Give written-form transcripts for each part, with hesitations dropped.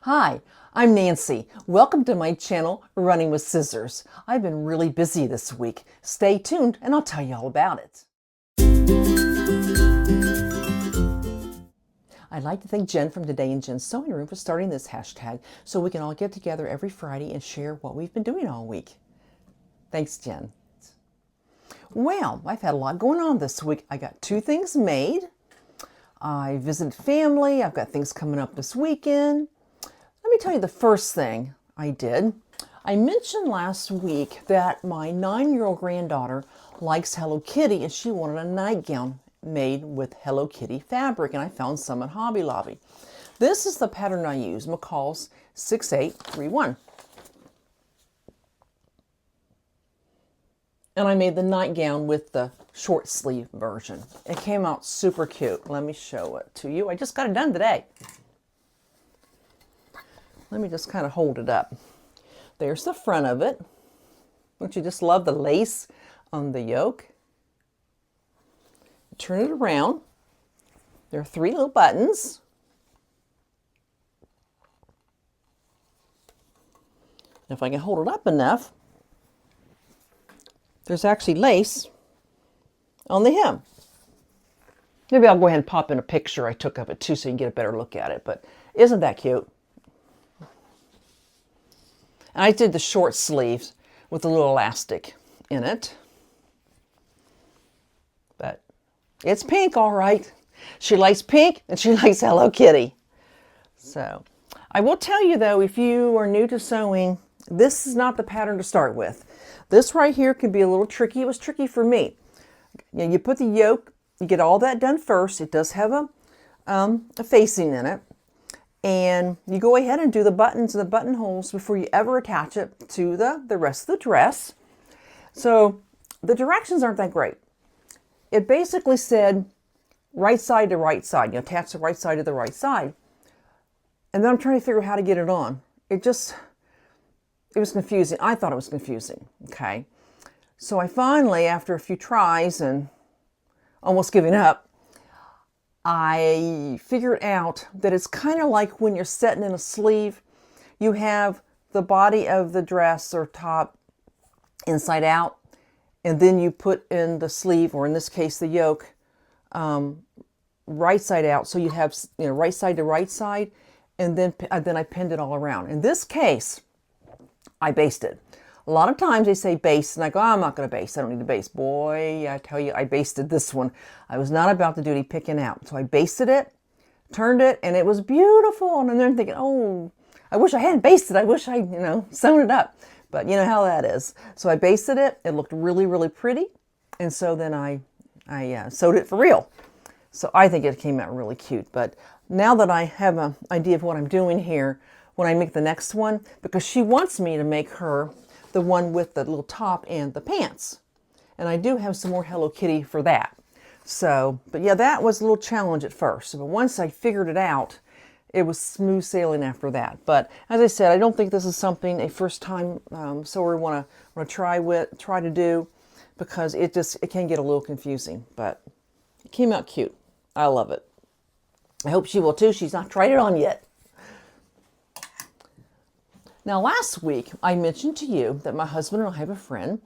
Hi, I'm Nancy. Welcome to my channel, Running with Scissors. I've been really busy this week. Stay tuned and I'll tell you all about it. I'd like to thank Jen from Today in Jen's Sewing Room for starting this hashtag so we can all get together every Friday and share what we've been doing all week. Thanks, Jen. Well, I've had a lot going on this week. I got 2 things made. I visited family. I've got things coming up this weekend. Let me tell you the first thing I did. I mentioned last week that my 9-year-old granddaughter likes Hello Kitty and she wanted a nightgown made with Hello Kitty fabric, and I found some at Hobby Lobby. This is the pattern I use, McCall's 6831. And I made the nightgown with the short sleeve version. It came out super cute. Let me show it to you. I just got it done today. Let me just kind of hold it up. There's the front of it. Don't you just love the lace on the yoke? Turn it around. There are 3 little buttons. If I can hold it up enough, there's actually lace on the hem. Maybe I'll go ahead and pop in a picture I took of it too so you can get a better look at it, but isn't that cute? And I did the short sleeves with a little elastic in it. But it's pink, all right. She likes pink and she likes Hello Kitty. So I will tell you though, if you are new to sewing, this is not the pattern to start with. This right here can be a little tricky. It was tricky for me. You put the yoke, you get all that done first. It does have a facing in it. And you go ahead and do the buttons and the buttonholes before you ever attach it to the rest of the dress. So the directions aren't that great. It basically said right side to right side. You attach the right side to the right side. And then I'm trying to figure out how to get it on. It was confusing. I thought it was confusing, okay? So I finally, after a few tries and almost giving up, I figured out that it's kind of like when you're setting in a sleeve. You have the body of the dress or top inside out, and then you put in the sleeve, or in this case the yoke, right side out. So you have right side to right side, and then I pinned it all around. In this case, I basted. A lot of times they say baste, and I go, oh, I'm not going to baste. I don't need to baste. Boy, I tell you, I basted this one. I was not about to do any picking out. So I basted it, turned it, and it was beautiful. And then I'm thinking, oh, I wish I hadn't basted. I wish I, sewn it up. But you know how that is. So I basted it. It looked really, really pretty. And so then I sewed it for real. So I think it came out really cute. But now that I have an idea of what I'm doing here, when I make the next one, because she wants me to make her the one with the little top and the pants. And I do have some more Hello Kitty for that. So, but yeah, that was a little challenge at first. But once I figured it out, it was smooth sailing after that. But as I said, I don't think this is something a first-time sewer want to try to do, because it can get a little confusing. But it came out cute. I love it. I hope she will too. She's not tried it on yet. Now, last week, I mentioned to you that my husband and I have a friend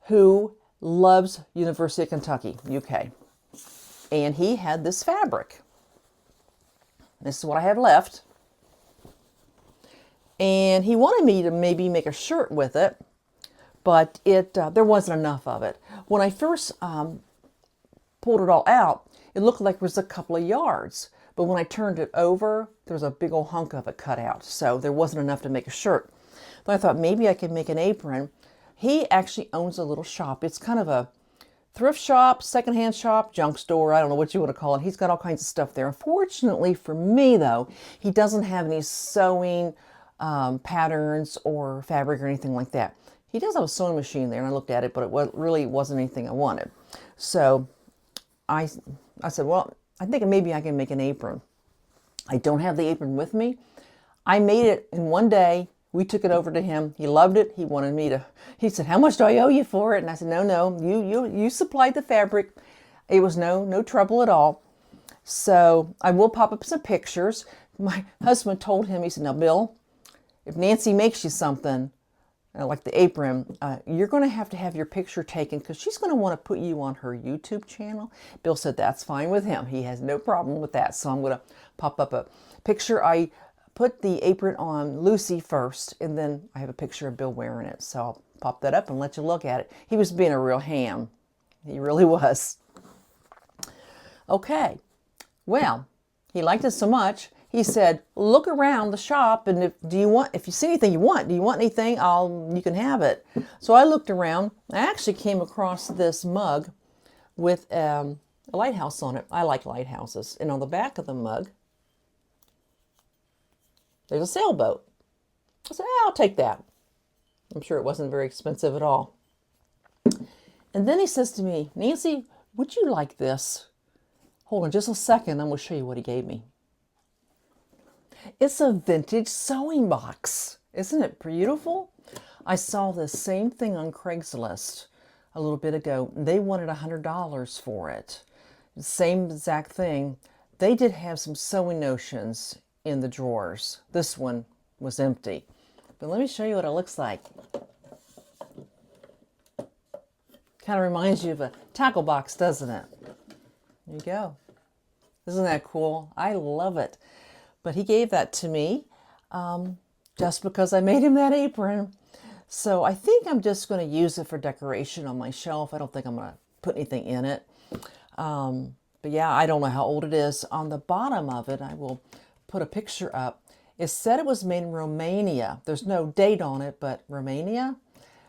who loves University of Kentucky, UK. And he had this fabric. This is what I have left. And he wanted me to maybe make a shirt with it, but there wasn't enough of it. When I first pulled it all out, it looked like it was a couple of yards. But when I turned it over, there was a big old hunk of it cut out. So there wasn't enough to make a shirt. But I thought maybe I could make an apron. He actually owns a little shop. It's kind of a thrift shop, secondhand shop, junk store. I don't know what you want to call it. He's got all kinds of stuff there. Unfortunately for me, though, he doesn't have any sewing patterns or fabric or anything like that. He does have a sewing machine there, and I looked at it, but it really wasn't anything I wanted. So I said, well, I think maybe I can make an apron. I don't have the apron with me. I made it in one day. We took it over to him. He loved it. He wanted me to, he said, how much do I owe you for it? And I said, no, you supplied the fabric. It was no trouble at all. So I will pop up some pictures. my husband told him, he said, now, Bill, if Nancy makes you something, like the apron, you're going to have your picture taken because she's going to want to put you on her YouTube channel. Bill said that's fine with him. He has no problem with that. So I'm going to pop up a picture. I put the apron on Lucy first, and then I have a picture of Bill wearing it. So I'll pop that up and let you look at it. He was being a real ham. He really was. Okay. Well, he liked it so much. He said, look around the shop, and if you see anything you want, do you want anything? You can have it. So I looked around. I actually came across this mug with a lighthouse on it. I like lighthouses. And on the back of the mug, there's a sailboat. I said, I'll take that. I'm sure it wasn't very expensive at all. And then he says to me, Nancy, would you like this? Hold on just a second. I'm going to show you what he gave me. It's a vintage sewing box. Isn't it beautiful? I saw this same thing on Craigslist a little bit ago. They wanted $100 for it. Same exact thing. They did have some sewing notions in the drawers. This one was empty. But let me show you what it looks like. Kind of reminds you of a tackle box, doesn't it? There you go. Isn't that cool? I love it. But he gave that to me just because I made him that apron. So I think I'm just going to use it for decoration on my shelf. I don't think I'm going to put anything in it. But yeah, I don't know how old it is. On the bottom of it, I will put a picture up. It said it was made in Romania. There's no date on it, but Romania.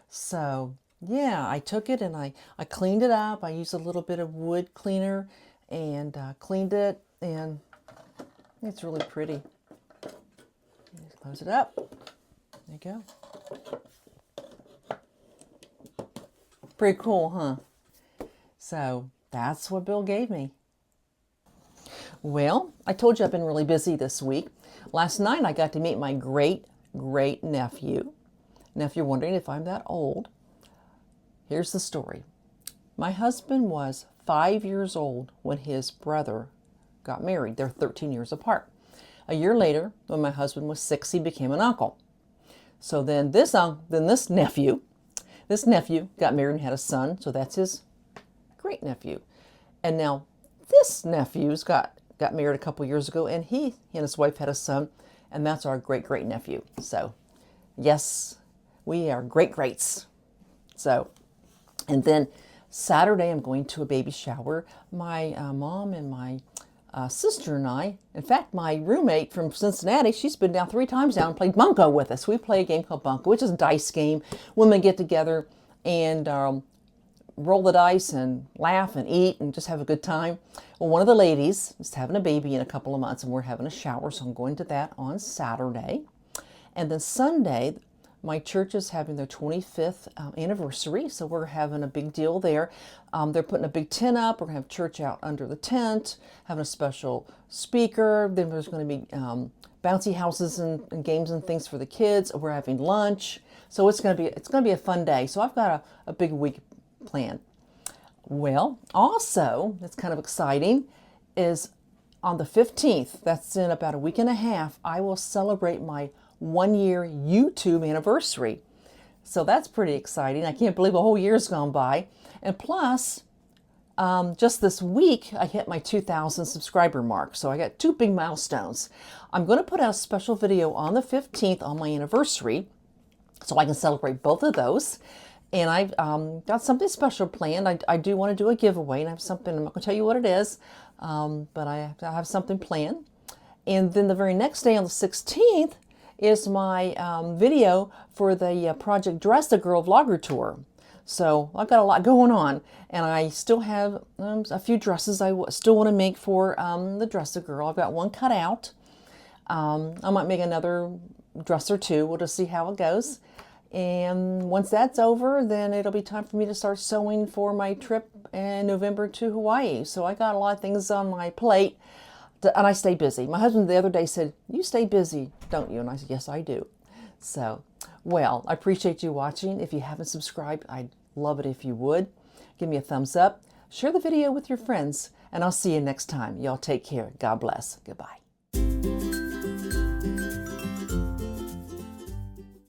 So yeah, I took it and I cleaned it up. I used a little bit of wood cleaner and cleaned it, and it's really pretty. Just close it up. There you go. Pretty cool, huh? So that's what Bill gave me. Well, I told you I've been really busy this week. Last night I got to meet my great-great-nephew. Now, if you're wondering if I'm that old, here's the story. My husband was 5 years old when his brother got married. They're 13 years apart. A year later, when my husband was 6, he became an uncle. So then this nephew got married and had a son, so that's his great nephew. And now this nephew's got married a couple years ago, and he and his wife had a son, and that's our great nephew. So yes, we are greats. So, and then Saturday I'm going to a baby shower. My mom and my sister and I, in fact, my roommate from Cincinnati, she's been down 3 times now and played Bunko with us. We play a game called Bunko, which is a dice game. Women get together and roll the dice and laugh and eat and just have a good time. Well, one of the ladies is having a baby in a couple of months, and we're having a shower, so I'm going to that on Saturday. And then Sunday, my church is having their 25th anniversary, so we're having a big deal there. They're putting a big tent up. We're going to have church out under the tent, having a special speaker. Then there's going to be bouncy houses and games and things for the kids. We're having lunch, so it's going to be a fun day. So I've got a big week planned. Well, also, it's kind of exciting, is on the 15th, that's in about a week and a half, I will celebrate my 1-year YouTube anniversary. So that's pretty exciting. I can't believe a whole year's gone by. And plus, just this week, I hit my 2,000 subscriber mark. So I got 2 big milestones. I'm going to put out a special video on the 15th on my anniversary so I can celebrate both of those. And I've got something special planned. I do want to do a giveaway, and I have something, I'm not going to tell you what it is, but I have something planned. And then the very next day on the 16th is my video for the Project Dress the Girl vlogger tour. So I've got a lot going on, and I still have a few dresses I still want to make for the Dress the Girl. I've got one cut out. I might make another dress or 2. We'll just see how it goes. And once that's over, then it'll be time for me to start sewing for my trip in November to Hawaii. So I got a lot of things on my plate, and I stay busy. My husband the other day said, "You stay busy, don't you?" And I said, "Yes, I do." So, well, I appreciate you watching. If you haven't subscribed, I'd love it if you would. Give me a thumbs up. Share the video with your friends, and I'll see you next time. Y'all take care. God bless. Goodbye.